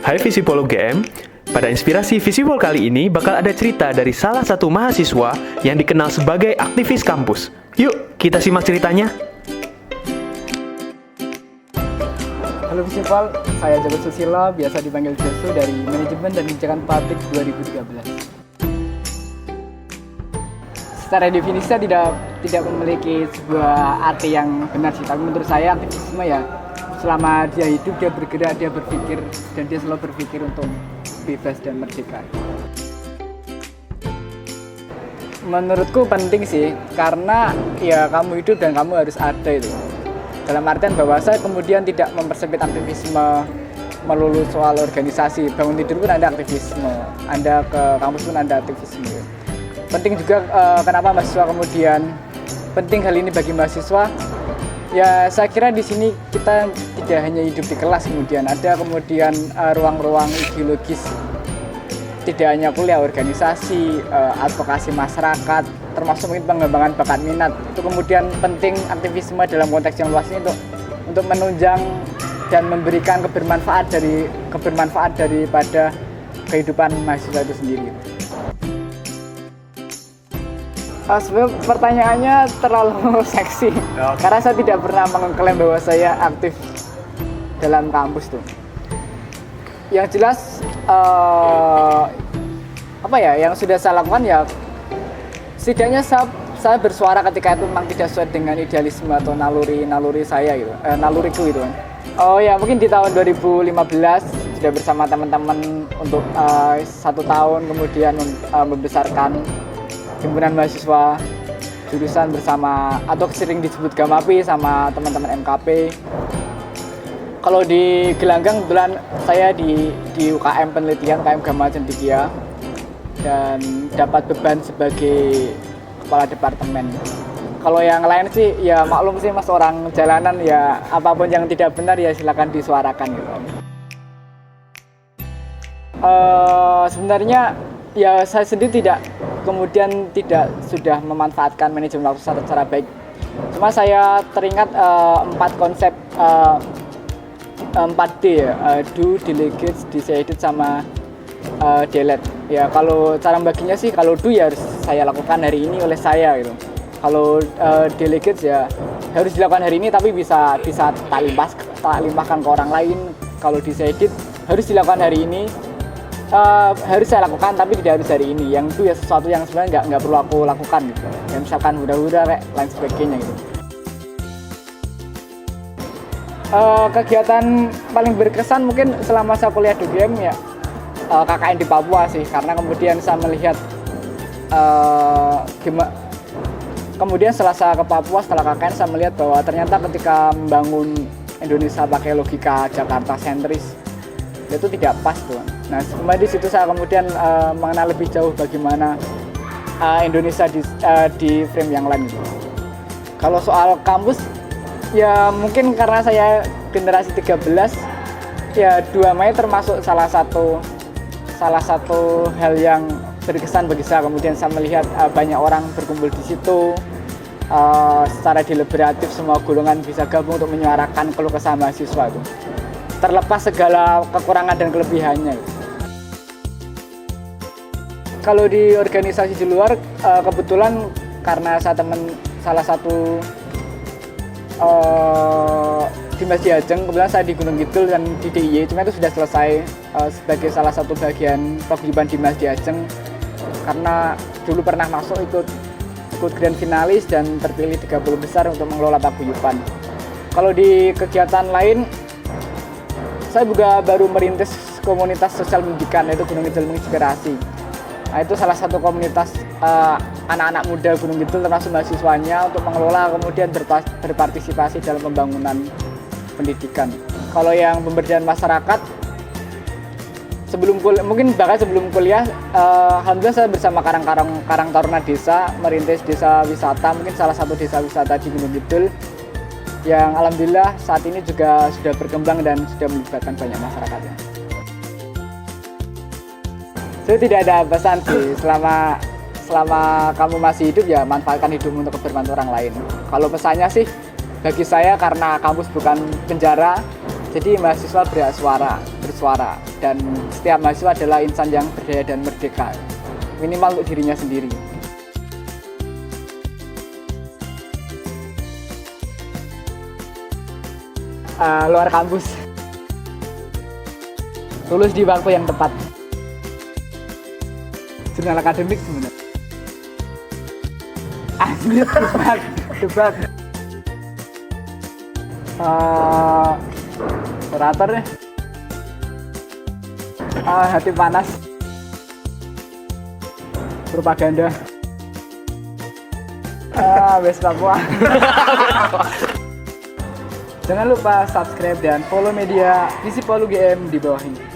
Hai Visipol UGM, pada Inspirasi Visipol kali ini bakal ada cerita dari salah satu mahasiswa yang dikenal sebagai aktivis kampus. Yuk, kita simak ceritanya. Halo Visipol, saya Joko Susilo, biasa dipanggil Josu dari Manajemen dan Kebijakan Publik 2013. Secara definisi saya tidak memiliki sebuah arti yang benar sih, tapi menurut saya aktivisme ya selama dia hidup, dia bergerak, dia berpikir, dan dia selalu berpikir untuk bebas dan merdeka. Menurutku penting sih, karena ya kamu hidup dan kamu harus ada itu. Dalam artian bahwa saya kemudian tidak mempersempit aktivisme melulu soal organisasi. Bangun tidur pun ada aktivisme, Anda ke kampus pun ada aktivisme. Penting juga kenapa mahasiswa kemudian penting hal ini bagi mahasiswa. Ya saya kira di sini kita tidak hanya hidup di kelas, kemudian ada kemudian ruang-ruang ideologis, tidak hanya kuliah, organisasi, advokasi masyarakat, termasuk mungkin pengembangan bakat minat. Itu kemudian penting aktivisme dalam konteks yang luas ini untuk menunjang dan memberikan kebermanfaat daripada kehidupan mahasiswa itu sendiri. Sebenarnya pertanyaannya terlalu seksi, karena saya tidak pernah mengklaim bahwa saya aktif dalam kampus tuh. Yang jelas yang sudah saya lakukan ya setidaknya saya bersuara ketika itu memang tidak sesuai dengan idealisme atau naluri saya gitu, naluriku gitu kan. Oh ya, mungkin di tahun 2015 sudah bersama teman-teman untuk 1 tahun kemudian membesarkan himpunan mahasiswa jurusan bersama atau sering disebut Gamapi sama teman-teman MKP. Kalau di Gelanggang kebetulan saya di UKM penelitian, UKM Gama Cendekia, dan dapat beban sebagai kepala departemen. Kalau yang lain sih ya maklum sih mas, orang jalanan ya apapun yang tidak benar ya silakan disuarakan gitu. Sebenarnya ya saya sendiri tidak sudah memanfaatkan manajemen waktu secara baik. Cuma saya teringat 4 konsep 4D ya, do, delegate, decided, sama delete. Ya kalau cara baginya sih, kalau do ya harus saya lakukan hari ini oleh saya gitu. Kalau delegate ya harus dilakukan hari ini tapi bisa tak limpahkan ke orang lain. Kalau decided harus dilakukan hari ini, harus saya lakukan tapi tidak harus hari ini. Yang itu ya sesuatu yang sebenarnya nggak perlu aku lakukan gitu. Ya misalkan udah kayak lain sebagainya gitu. Kegiatan paling berkesan mungkin selama saya kuliah di UGM ya KKN di Papua sih, karena kemudian saya melihat kemudian setelah saya ke Papua, setelah KKN saya melihat bahwa ternyata ketika membangun Indonesia pakai logika Jakarta sentris itu tidak pas tuh. Nah, kemudian di situ saya kemudian mengenal lebih jauh bagaimana Indonesia di frame yang lain. Kalau soal kampus, ya mungkin karena saya generasi 13, ya 2 Mei termasuk salah satu hal yang berkesan bagi saya. Kemudian saya melihat banyak orang berkumpul di situ, secara deliberatif semua golongan bisa gabung untuk menyuarakan keluh kesah mahasiswa itu, terlepas segala kekurangan dan kelebihannya. Kalau di organisasi di luar, kebetulan karena saya salah satu Dimas Diajeng, kebetulan saya di Gunung Kidul dan di DIY, cuma itu sudah selesai sebagai salah satu bagian paguyuban Dimas Diajeng, karena dulu pernah masuk ikut grand finalis dan terpilih 30 besar untuk mengelola paguyuban. Kalau di kegiatan lain, saya juga baru merintis komunitas sosial pendidikan, yaitu Gunung Kidul Menginspirasi. Nah, itu salah satu komunitas anak-anak muda Gunung Kidul termasuk mahasiswanya untuk mengelola kemudian berpartisipasi dalam pembangunan pendidikan. Kalau yang pemberdayaan masyarakat, sebelum kuliah, alhamdulillah saya bersama Karang Taruna Desa merintis desa wisata, mungkin salah satu desa wisata di Gunung Kidul, yang alhamdulillah saat ini juga sudah berkembang dan sudah melibatkan banyak masyarakatnya. Jadi tidak ada pesan sih, selama kamu masih hidup ya manfaatkan hidupmu untuk kebermanfaatan orang lain. Kalau pesannya sih bagi saya, karena kampus bukan penjara, Jadi mahasiswa bersuara, dan setiap mahasiswa adalah insan yang berdaya dan merdeka, minimal untuk dirinya sendiri. Luar kampus, lulus di waktu yang tepat, jurnal akademik sebenarnya. Anjir, debat. Orator nih. Hati panas. Propaganda. West Papua. Jangan lupa subscribe dan follow media Visipol UGM di bawah ini.